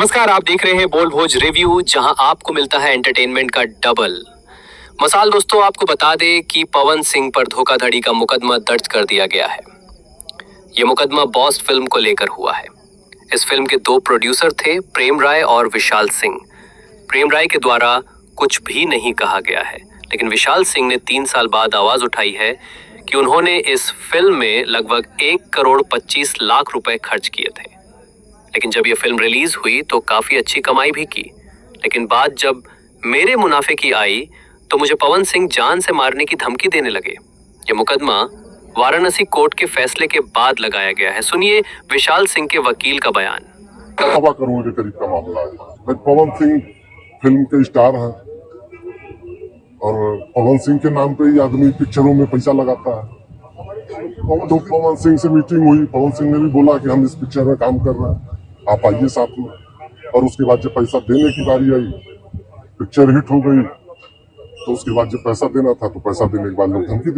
नमस्कार, आप देख रहे हैं बोल भोज रिव्यू, जहां आपको मिलता है एंटरटेनमेंट का डबल मसाल। दोस्तों, आपको बता दें कि पवन सिंह पर धोखाधड़ी का मुकदमा दर्ज कर दिया गया है। यह मुकदमा बॉस फिल्म को लेकर हुआ है। इस फिल्म के दो प्रोड्यूसर थे, प्रेम राय और विशाल सिंह। प्रेम राय के द्वारा कुछ भी नहीं कहा गया है, लेकिन विशाल सिंह ने 3 साल बाद आवाज उठाई है कि उन्होंने इस फिल्म में लगभग 1,25,00,000 रुपए खर्च किए थे। लेकिन जब यह फिल्म रिलीज हुई तो काफी अच्छी कमाई भी की, लेकिन बात जब मेरे मुनाफे की आई तो मुझे पवन सिंह जान से मारने की धमकी देने लगे। यह मुकदमा वाराणसी कोर्ट के फैसले के बाद लगाया गया है। सुनिए विशाल सिंह के वकील का बयान। 1.25 करोड़ के करीब का मामला है। पवन सिंह फिल्म के स्टार हैं और पवन सिंह के नाम पे ही आदमी पिक्चरों में पैसा लगाता है। तो पवन सिंह से मीटिंग हुई, पवन सिंह ने भी बोला कि हम इस पिक्चर में काम कर रहे हैं, आप आइए साथ में। और उसके बाद जब पैसा देने की बारी आई, पिक्चर हिट हो गई, तो उसके बाद जब पैसा देना था तो पैसा देने के बाद लोग धमकी